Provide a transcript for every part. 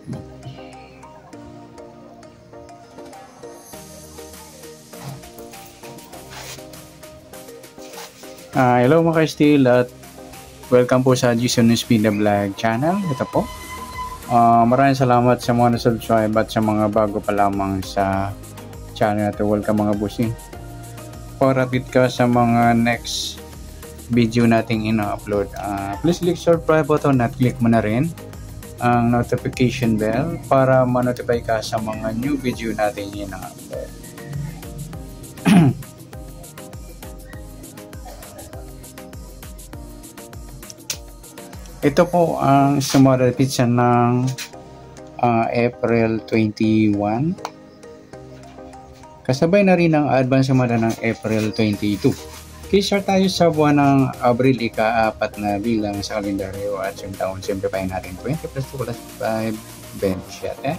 Hello mga ka-steel at welcome po sa Jason Speed Vlog channel. Ito po. Maraming salamat sa mga na-subscribe at sa mga bago pa lamang sa channel na ito. Welcome mga busing. Para update ka sa mga next video nating ina-upload. Please click subscribe button at click mo na rin ang notification bell para ma-notify ka sa mga new video nating ina-upload. Ito po ang sumada pizza ng April 21. Kasabay na rin ang advance sumada ng April 22. Start tayo sa buwan ng Abril, ika-4 na bilang sa kalendaryo at yung taon. Simplify natin 20 plus 2 plus 5, 27.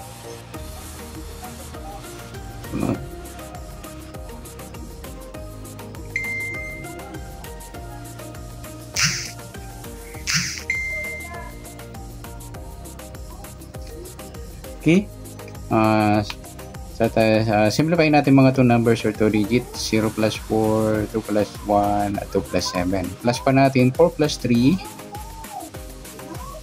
Okay. Simplify natin mga 2 numbers or 2 digits. 0 plus 4, 2 plus 1, at 2 plus 7. Plus pa natin 4 plus 3,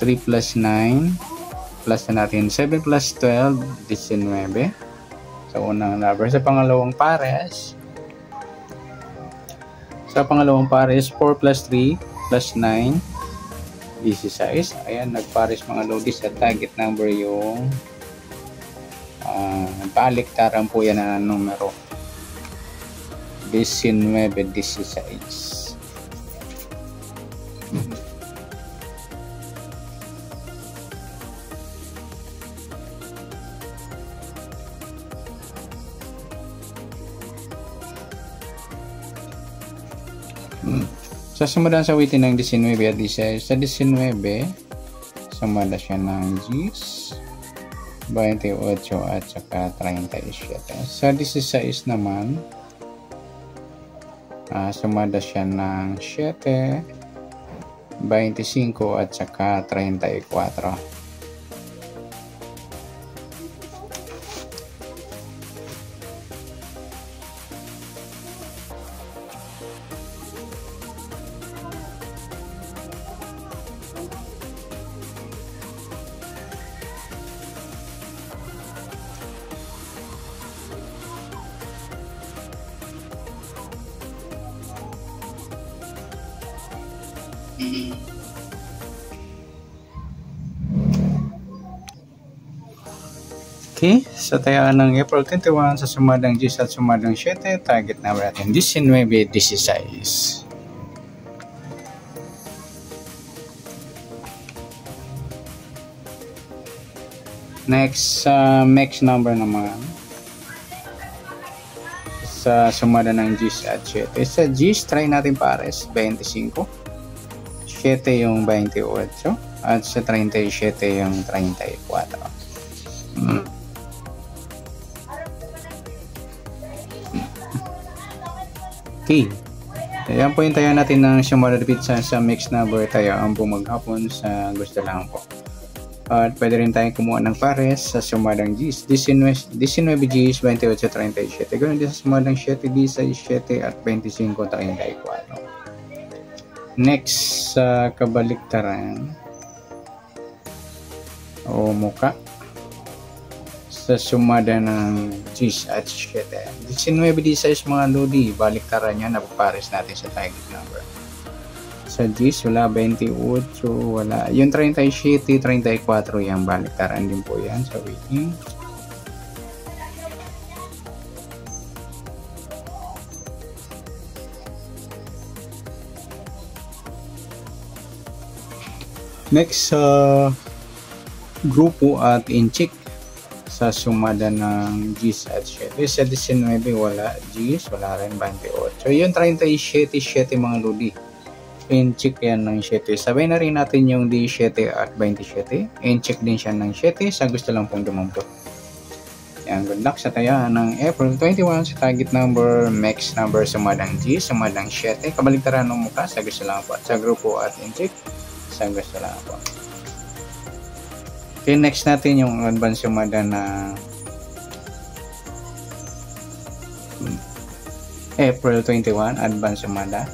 3 plus 9, plus na natin 7 plus 12, 19. Sa unang number. Sa pangalawang pares, 4 plus 3 plus 9, 16. Ayan, nagpares mga lodis at target number yung baliktaran po yan na numero 19, 16. Sa sumadan sa witin ng 19 at 16, sa 19 sumada siya ng Gs 28 at saka 37. Sa 16 naman sumada siya ng 7, 25 at saka 34. Okay, sa tayaan ng April 21 sa sumadang Gs at sumadang 7, target number natin 19, 16. Next, next number naman sa sumada ng Gs at 7. Sa Gs, try natin pares 25, 7 yung 28 at sa 37 yung 34. Okay. Ayan po yung tayo natin ng sumada pizza sa mixed number. Tayo ang bumaghapon sa gusto lang po. At pwede rin tayong kumuha ng pares sa sumadang Gs. 19 Gs, 28, 37. Ganoon din sa sumadang 7 Gs, 7 at 25, 34. Next, sa kabaliktaran o muka sa sumada ng Gs at 7. 19 16 mga lodi, baliktaran niya na pares natin sa target number. Sa Gs, wala 28, wala. Yung 37, 34, yung baliktaran din po yan sa waiting. Next, grupo at inchik sa sumada ng Gs at 7. Sa 19 wala Gs, wala rin 28. So yung 37, 7 mga lodi. In-check yan ng 7. Sabay na rin natin yung D7 at 27. In-check din siya ng 7 sa gusto lang pong dumampot. Yan, good luck sa taya ng April 21 sa target number, max number sumadang G, sumadang 7. Kabaligtaran ng mukha sa gusto lang po. Sa grupo at in-check sa gusto lang po. Okay, next natin yung advance sumada na April 21, advance sumada.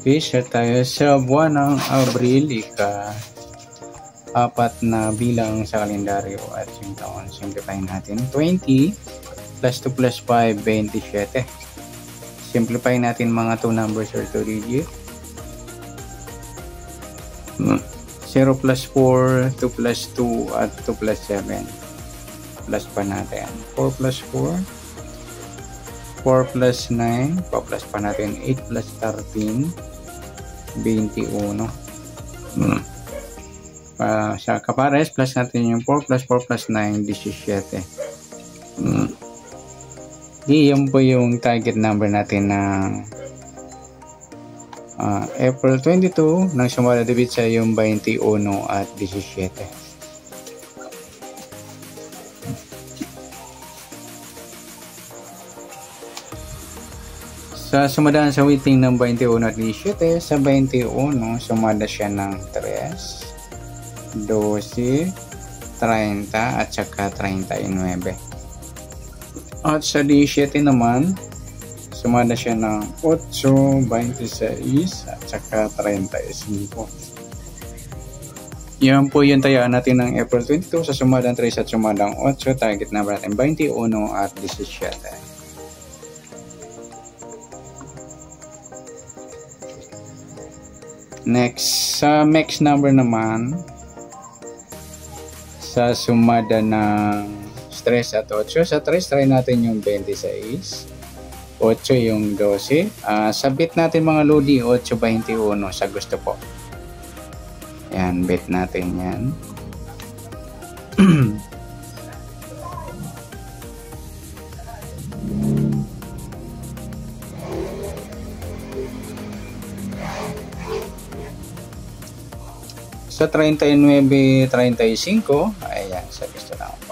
Okay, share tayo sa buwan ng Abril, apat na bilang sa kalendaryo at yung taon. Simplify natin. 20 plus 2 plus 5, 27. Simplify natin mga 2 numbers or 2 digit. 0 plus 4, 2 plus 2 at 2 plus 7. Plus pa natin. 4 plus 4. 4 plus 9. Pa-plus pa natin. 8 plus 13. 21. Sa kapares, plus natin yung 4 plus 4 plus 9, 17. Yan po yung target number natin na April 22 nang sumadabit sa yung 21 at 17. Sa sumadaan sa weighting ng 21 at 17, sa 21 sumada siya ng 3, 12, 30 at saka 39. At sa 17 naman, sumada siya ng 8, 26 at saka 35. Yan po yung tayaan natin ng April 22 sa sumadang 3 at sumadang 8. Target number natin 21 at 17. Next, sa max number naman, sa sumada ng 3 at 8. Sa 3, try natin yung 26. 8 yung 12. Sa bit natin mga lodi, 8, 21 sa gusto po. Yan, bit natin yan. Sa 39, 35, ayan, sa gusto lang po.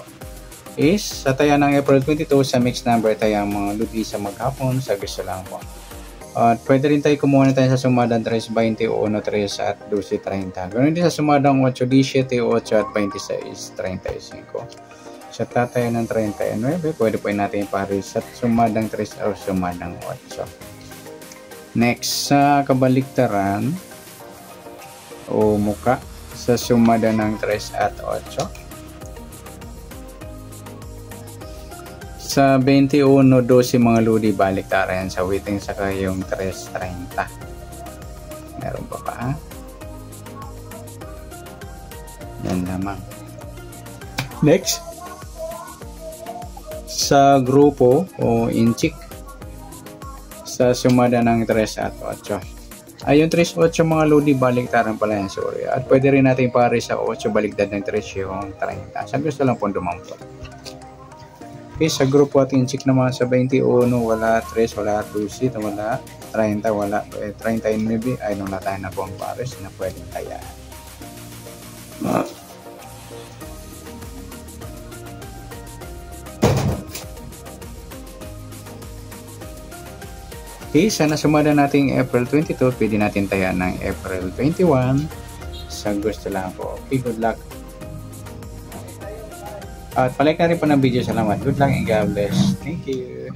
Is, sa taya ng April 22, sa mixed number tayang mga ludi sa maghapon, sa gusto lang po. At pwede rin tayo kumuha na tayo sa sumadang 3, 21, 3 at 12, 30. Ganoon din sa sumadang 8, 17, 8 at 26, 35. Sa tataya ng 39, pwede po natin pares sa sumadang 3 o sumadang 8. Next, sa kabaliktaran o muka, sa sumada ng 3 at 8. Sa 21, 12 mga ludi baliktaran sa weighting saka yung 3.30. Meron pa pa? Yan lamang. Next, sa grupo o inchik, sa sumada ng 3 at 8. Yung 3-8 mga lodi baliktaran pala yan, sorry. At pwede rin natin pare sa 8 baliktad ng 3 yung 30. Sa gusto lang po dumampot. Okay, sa grupo at inchik naman sa 21, wala 3, wala 12, wala 30, wala 30 maybe. Ay, nung tayo na po ang pares na pwedeng tayaan. Okay, sana sumada nating April 22, pwede natin tayaan ng April 21. Sa gusto lang po. Okay, good luck. At palike na rin po ng video. Salamat. Good luck and God bless. Thank you.